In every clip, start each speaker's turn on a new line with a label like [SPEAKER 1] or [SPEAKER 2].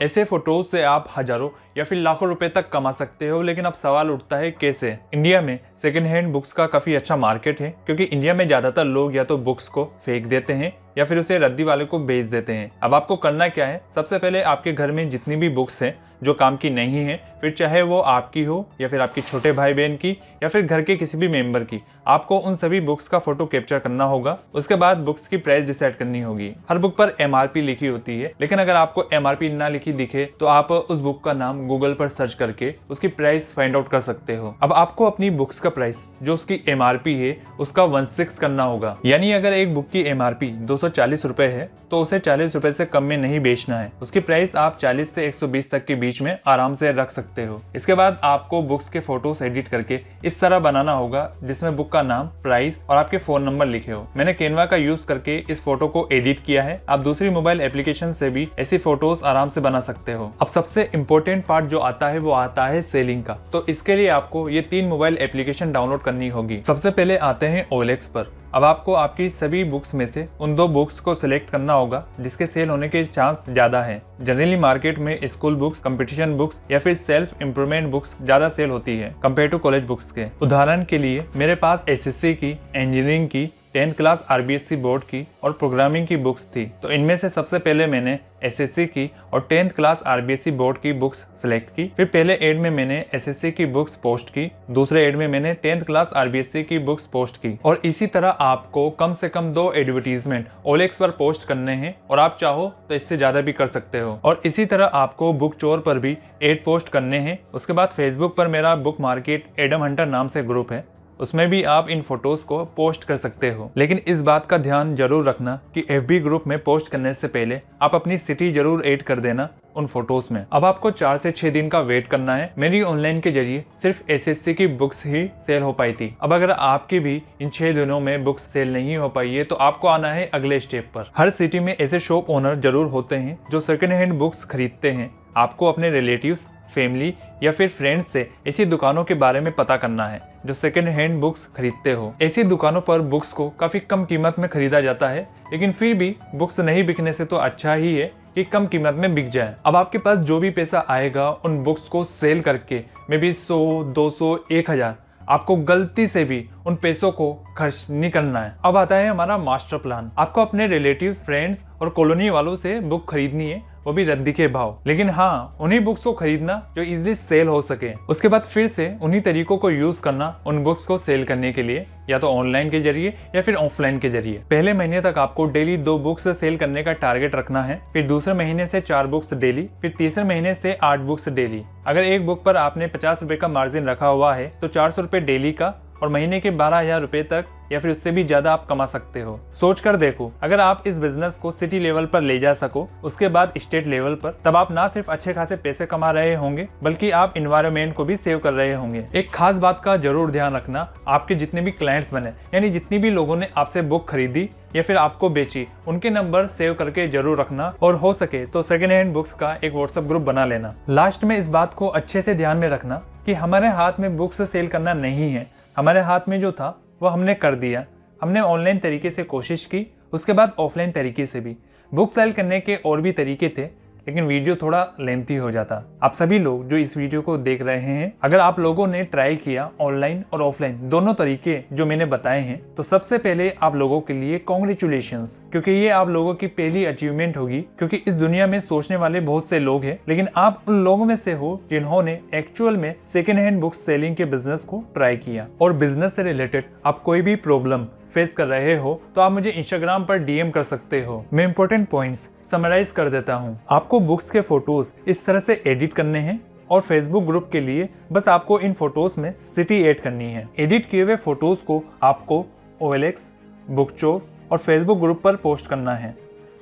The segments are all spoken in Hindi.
[SPEAKER 1] ऐसे फोटोज से आप हजारों या फिर लाखों रुपए तक कमा सकते हो। लेकिन अब सवाल उठता है कैसे। इंडिया में सेकंड हैंड बुक्स का काफी अच्छा मार्केट है, क्योंकि इंडिया में ज्यादातर लोग या तो बुक्स को फेंक देते हैं या फिर उसे रद्दी वाले को बेच देते हैं। अब आपको करना क्या है, सबसे पहले आपके घर में जितनी भी बुक्स हैं जो काम की नहीं है, फिर चाहे वो आपकी हो या फिर आपकी छोटे भाई बहन की या फिर घर के किसी भी मेंबर की, आपको उन सभी बुक्स का फोटो कैप्चर करना होगा। उसके बाद बुक्स की प्राइस डिसाइड करनी होगी। हर बुक पर एमआरपी लिखी होती है, लेकिन अगर आपको एमआरपी ना लिखी दिखे तो आप उस बुक का नाम गूगल पर सर्च करके उसकी प्राइस फाइंड आउट कर सकते हो। अब आपको अपनी बुक्स का प्राइस जो उसकी एमआरपी है उसका 1/6 करना होगा। यानी अगर एक बुक की एमआरपी 240 रुपए है तो उसे 40 रुपए से कम में नहीं बेचना है। उसकी प्राइस आप 40 से 120 तक के बीच में आराम से रख सकते हो। इसके बाद आपको बुक्स के फोटोज एडिट करके इस तरह बनाना होगा जिसमें बुक का नाम, प्राइस और आपके फोन नंबर लिखे हो। मैंने कैनवा का यूज करके इस फोटो को एडिट किया है। आप दूसरी मोबाइल एप्लीकेशन से भी ऐसी फोटोज आराम से बना सकते हो। अब सबसे इम्पोर्टेंट पार्ट जो आता है वो आता है सेलिंग का। तो इसके लिए आपको ये 3 मोबाइल एप्लीकेशन डाउनलोड करनी होगी। सबसे पहले आते हैं OLX पर। अब आपको आपकी सभी बुक्स में से उन 2 बुक्स को सिलेक्ट करना होगा जिसके सेल होने के चांस ज्यादा हैं। जनरली मार्केट में स्कूल बुक्स, कंपटीशन बुक्स या फिर सेल्फ इम्प्रूवमेंट बुक्स ज्यादा सेल होती है कंपेयर टू कॉलेज बुक्स के। उदाहरण के लिए मेरे पास SSC की, इंजीनियरिंग की, 10th क्लास RBSC बोर्ड की और प्रोग्रामिंग की बुक्स थी। तो इनमें से सबसे पहले मैंने SSC की और 10th क्लास RBSC बोर्ड की बुक्स सिलेक्ट की। फिर पहले एड में मैंने SSC की बुक्स पोस्ट की, दूसरे एड में मैंने 10th क्लास RBSC की बुक्स पोस्ट की। और इसी तरह आपको कम से कम 2 एडवर्टीजमेंट OLX पर पोस्ट करने हैं, और आप चाहो तो इससे ज्यादा भी कर सकते हो। और इसी तरह आपको बुक चोर पर भी एड पोस्ट करने हैं। उसके बाद फेसबुक पर मेरा बुक मार्केट एडम हंटर नाम से ग्रुप है, उसमें भी आप इन फोटोज को पोस्ट कर सकते हो। लेकिन इस बात का ध्यान जरूर रखना कि FB ग्रुप में पोस्ट करने से पहले आप अपनी सिटी जरूर ऐड कर देना उन फोटोज में। अब आपको 4 से 6 दिन का वेट करना है। मेरी ऑनलाइन के जरिए सिर्फ SSC की बुक्स ही सेल हो पाई थी। अब अगर आपकी भी इन 6 दिनों में बुक्स सेल नहीं हो पाई है तो आपको आना है अगले स्टेप पर। हर सिटी में ऐसे शॉप ओनर जरूर होते हैं जो सेकेंड हैंड बुक्स खरीदते हैं। आपको अपने रिलेटिव्स, फैमिली या फिर फ्रेंड्स से ऐसी दुकानों के बारे में पता करना है जो सेकेंड हैंड बुक्स खरीदते हो। ऐसी दुकानों पर बुक्स को काफी कम कीमत में खरीदा जाता है, लेकिन फिर भी बुक्स नहीं बिकने से तो अच्छा ही है कि कम कीमत में बिक जाए। अब आपके पास जो भी पैसा आएगा उन बुक्स को सेल करके मे बी 100, 200, 1000, आपको गलती से भी उन पैसों को खर्च नहीं करना है। अब आता है हमारा मास्टर प्लान। आपको अपने रिलेटिव्स, फ्रेंड्स और कॉलोनी वालों से बुक खरीदनी है, वो भी रद्दी के भाव। लेकिन हाँ, उन्हीं बुक्स को खरीदना जो इजीली सेल हो सके। उसके बाद फिर से उन्हीं तरीकों को यूज करना उन बुक्स को सेल करने के लिए, या तो ऑनलाइन के जरिए या फिर ऑफलाइन के जरिए। पहले महीने तक आपको डेली 2 बुक्स सेल करने का टारगेट रखना है, फिर दूसरे महीने से 4 बुक्स डेली, फिर तीसरे महीने से 8 बुक्स डेली। अगर एक बुक पर आपने 50 रुपए का मार्जिन रखा हुआ है तो 400 रुपए डेली का और महीने के 12,000 रुपए तक या फिर उससे भी ज्यादा आप कमा सकते हो। सोच कर देखो, अगर आप इस बिजनेस को सिटी लेवल पर ले जा सको, उसके बाद स्टेट लेवल पर, तब आप ना सिर्फ अच्छे खासे पैसे कमा रहे होंगे बल्कि आप इन्वायरमेंट को भी सेव कर रहे होंगे। एक खास बात का जरूर ध्यान रखना, आपके जितने भी क्लाइंट्स बने, यानी जितनी भी लोगों ने आपसे बुक खरीदी या फिर आपको बेची, उनके नंबर सेव करके जरूर रखना, और हो सके तो सेकेंड हैंड बुक्स का एक व्हाट्सएप ग्रुप बना लेना। लास्ट में इस बात को अच्छे से ध्यान में रखना कि हमारे हाथ में बुक्स सेल करना नहीं है। हमारे हाथ में जो था वो हमने कर दिया। हमने ऑनलाइन तरीके से कोशिश की, उसके बाद ऑफलाइन तरीके से भी। बुक सेल करने के और भी तरीके थे, लेकिन वीडियो थोड़ा लेंथी हो जाता। आप सभी लोग जो इस वीडियो को देख रहे हैं, अगर आप लोगों ने ट्राई किया ऑनलाइन और ऑफलाइन दोनों तरीके जो मैंने बताए हैं, तो सबसे पहले आप लोगों के लिए कॉन्ग्रेचुलेशंस, क्योंकि ये आप लोगों की पहली अचीवमेंट होगी। क्योंकि इस दुनिया में सोचने वाले बहुत से लोग हैं, लेकिन आप उन लोगों में से हो जिन्होंने एक्चुअल में सेकेंड हैंड बुक सेलिंग के बिजनेस को ट्राई किया। और बिजनेस से रिलेटेड आप कोई भी प्रॉब्लम फेस कर रहे हो तो आप मुझे इंस्टाग्राम पर DM कर सकते हो। मैं इंपॉर्टेंट पॉइंट्स समराइज कर देता हूँ। आपको बुक्स के फोटोज इस तरह से एडिट करने हैं, और फेसबुक ग्रुप के लिए बस आपको इन फोटोज में सिटी ऐड करनी है। एडिट किए हुए फोटोज को आपको OLX, बुक चोर और फेसबुक ग्रुप पर पोस्ट करना है।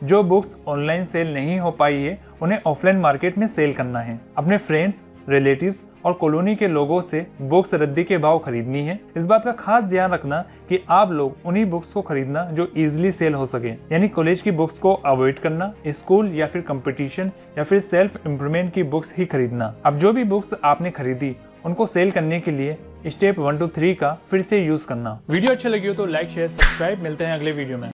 [SPEAKER 1] जो बुक्स ऑनलाइन सेल नहीं हो पाई है उन्हें ऑफलाइन मार्केट में सेल करना है। अपने फ्रेंड्स, रिलेटिव्स और कॉलोनी के लोगों से बुक्स रद्दी के भाव खरीदनी है। इस बात का खास ध्यान रखना कि आप लोग उन्हीं बुक्स को खरीदना जो इजीली सेल हो सके, यानी कॉलेज की बुक्स को अवॉइड करना, स्कूल या फिर कंपटीशन या फिर सेल्फ इम्प्रूवमेंट की बुक्स ही खरीदना। अब जो भी बुक्स आपने खरीदी उनको सेल करने के लिए स्टेप 1 to 3 का फिर से यूज करना। वीडियो अच्छी लगी हो तो लाइक, शेयर, सब्सक्राइब। मिलते हैं अगले वीडियो में।